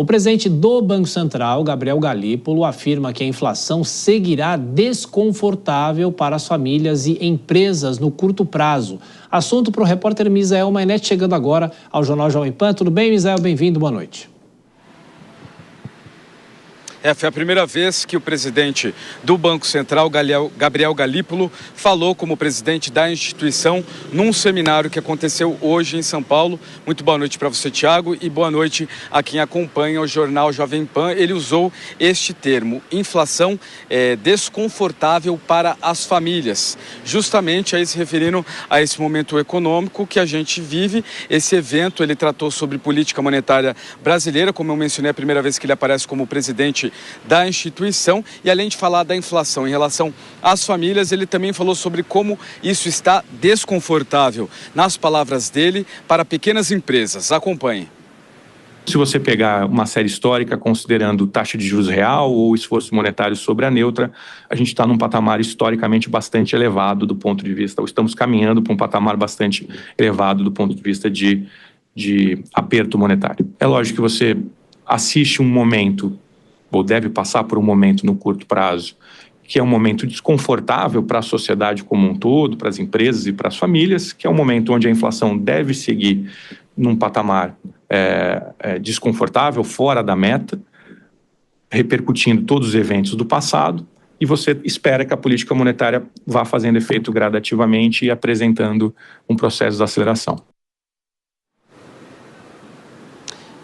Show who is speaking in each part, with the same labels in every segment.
Speaker 1: O presidente do Banco Central, Gabriel Galípolo, afirma que a inflação seguirá desconfortável para as famílias e empresas no curto prazo. Assunto para o repórter Misael Mainete, chegando agora ao Jornal Jovem Pan. Tudo bem, Misael? Bem-vindo, boa noite.
Speaker 2: Foi a primeira vez que o presidente do Banco Central, Gabriel Galípolo, falou como presidente da instituição num seminário que aconteceu hoje em São Paulo. Muito boa noite para você, Thiago, e boa noite a quem acompanha o Jornal Jovem Pan. Ele usou este termo, inflação desconfortável para as famílias, justamente aí se referindo a esse momento econômico que a gente vive. Esse evento, ele tratou sobre política monetária brasileira, como eu mencionei, a primeira vez que ele aparece como presidente da instituição, e além de falar da inflação em relação às famílias, ele também falou sobre como isso está desconfortável, nas palavras dele, para pequenas empresas. Acompanhe.
Speaker 3: Se você pegar uma série histórica, considerando taxa de juros real ou esforço monetário sobre a neutra, a gente está num patamar historicamente bastante elevado do ponto de vista, ou estamos caminhando para um patamar bastante elevado do ponto de vista de aperto monetário. É lógico que você assiste um momento, ou deve passar por um momento no curto prazo, que é um momento desconfortável para a sociedade como um todo, para as empresas e para as famílias, que é um momento onde a inflação deve seguir num patamar desconfortável, fora da meta, repercutindo todos os eventos do passado, e você espera que a política monetária vá fazendo efeito gradativamente e apresentando um processo de aceleração.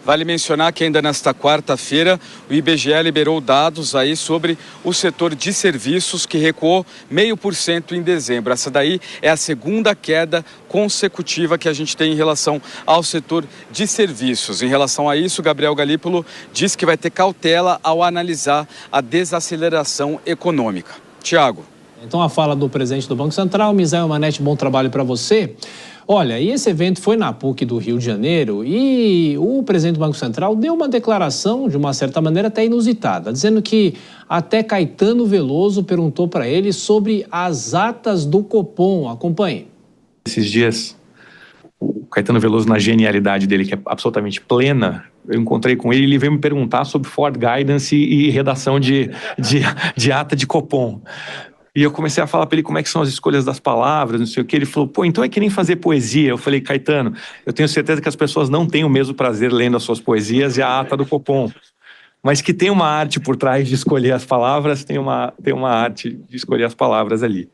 Speaker 2: Vale mencionar que ainda nesta quarta-feira o IBGE liberou dados aí sobre o setor de serviços, que recuou 0,5% em dezembro. Essa daí é a segunda queda consecutiva que a gente tem em relação ao setor de serviços. Em relação a isso, Gabriel Galípolo disse que vai ter cautela ao analisar a desaceleração econômica. Tiago.
Speaker 1: Então a fala do presidente do Banco Central, Misael Mainete, bom trabalho para você. Olha, e esse evento foi na PUC do Rio de Janeiro e o presidente do Banco Central deu uma declaração, de uma certa maneira até inusitada, dizendo que até Caetano Veloso perguntou para ele sobre as atas do Copom. Acompanhe.
Speaker 3: Esses dias, o Caetano Veloso, na genialidade dele, que é absolutamente plena, eu encontrei com ele e ele veio me perguntar sobre Forward Guidance e redação de ata de Copom. E eu comecei a falar para ele como é que são as escolhas das palavras, não sei o que. Ele falou, então é que nem fazer poesia. Eu falei, Caetano, eu tenho certeza que as pessoas não têm o mesmo prazer lendo as suas poesias e a ata do Copom. Mas que tem uma arte por trás de escolher as palavras, tem uma arte de escolher as palavras ali.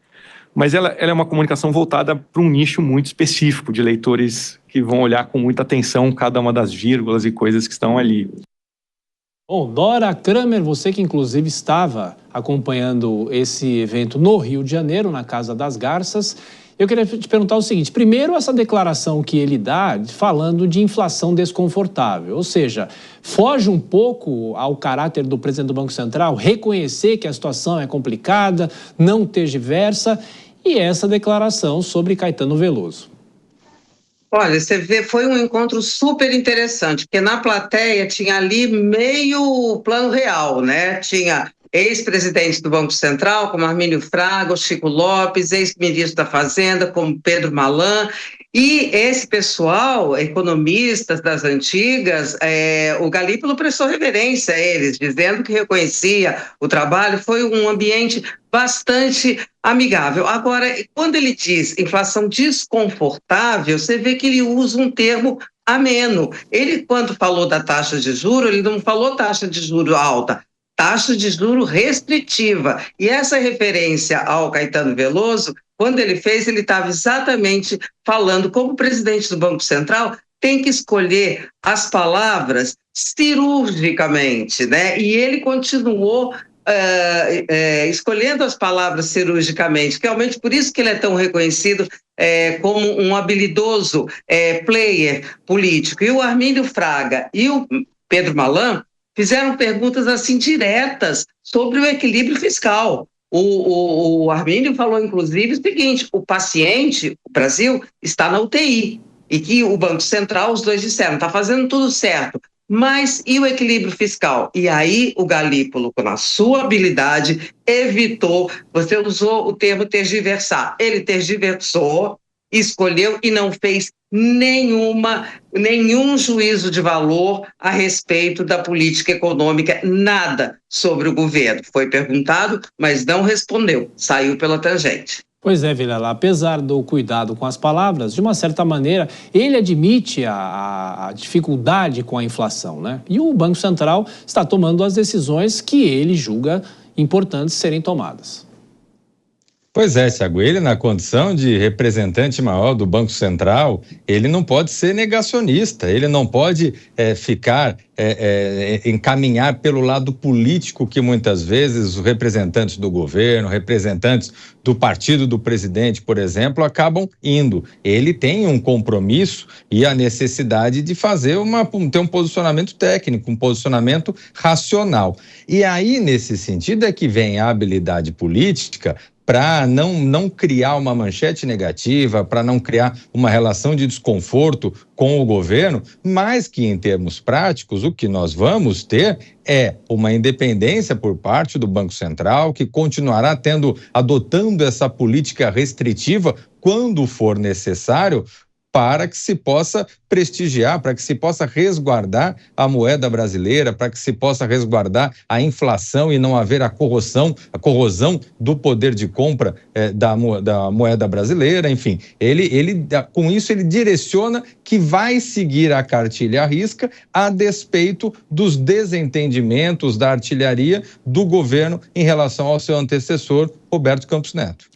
Speaker 3: Mas ela é uma comunicação voltada para um nicho muito específico de leitores que vão olhar com muita atenção cada uma das vírgulas e coisas que estão ali.
Speaker 1: Bom, Dora Kramer, você que inclusive estava acompanhando esse evento no Rio de Janeiro, na Casa das Garças, eu queria te perguntar o seguinte: primeiro, essa declaração que ele dá falando de inflação desconfortável, ou seja, foge um pouco ao caráter do presidente do Banco Central, reconhecer que a situação é complicada, não tergiversa, e essa declaração sobre Caetano Veloso.
Speaker 4: Olha, você vê, foi um encontro super interessante, porque na plateia tinha ali meio plano real, né? Tinha ex-presidente do Banco Central, como Armínio Fraga, o Chico Lopes, ex-ministro da Fazenda, como Pedro Malan, e esse pessoal, economistas das antigas, o Galípolo prestou reverência a eles, dizendo que reconhecia o trabalho. Foi um ambiente bastante amigável. Agora, quando ele diz inflação desconfortável, você vê que ele usa um termo ameno. Ele, quando falou da taxa de juros, ele não falou taxa de juros alta, taxa de juros restritiva. E essa referência ao Caetano Veloso, quando ele fez, ele estava exatamente falando como o presidente do Banco Central tem que escolher as palavras cirurgicamente, né? E ele continuou escolhendo as palavras cirurgicamente, que realmente por isso que ele é tão reconhecido como um habilidoso player político. E o Armínio Fraga e o Pedro Malan fizeram perguntas assim diretas sobre o equilíbrio fiscal. O Armínio falou, inclusive, o seguinte: o paciente, o Brasil, está na UTI, e que o Banco Central, os dois disseram, está fazendo tudo certo, mas e o equilíbrio fiscal? E aí o Galípolo, com a sua habilidade, evitou, você usou o termo tergiversar, ele tergiversou, escolheu e não fez nenhum juízo de valor a respeito da política econômica, nada sobre o governo. Foi perguntado, mas não respondeu, saiu pela tangente.
Speaker 1: Pois é, Vilela, apesar do cuidado com as palavras, de uma certa maneira, ele admite a dificuldade com a inflação, né? E o Banco Central está tomando as decisões que ele julga importantes serem tomadas.
Speaker 5: Pois é, Thiago, ele na condição de representante maior do Banco Central, ele não pode ser negacionista, ele não pode encaminhar pelo lado político que muitas vezes os representantes do governo, representantes do partido do presidente, por exemplo, acabam indo. Ele tem um compromisso e a necessidade de ter um posicionamento técnico, um posicionamento racional. E aí, nesse sentido, é que vem a habilidade política para não criar uma manchete negativa, para não criar uma relação de desconforto com o governo, mas que em termos práticos o que nós vamos ter é uma independência por parte do Banco Central, que continuará adotando essa política restritiva quando for necessário, para que se possa prestigiar, para que se possa resguardar a moeda brasileira, para que se possa resguardar a inflação e não haver a corrosão do poder de compra da moeda brasileira, enfim. Com isso ele direciona que vai seguir a cartilha à risca a despeito dos desentendimentos da artilharia do governo em relação ao seu antecessor, Roberto Campos Neto.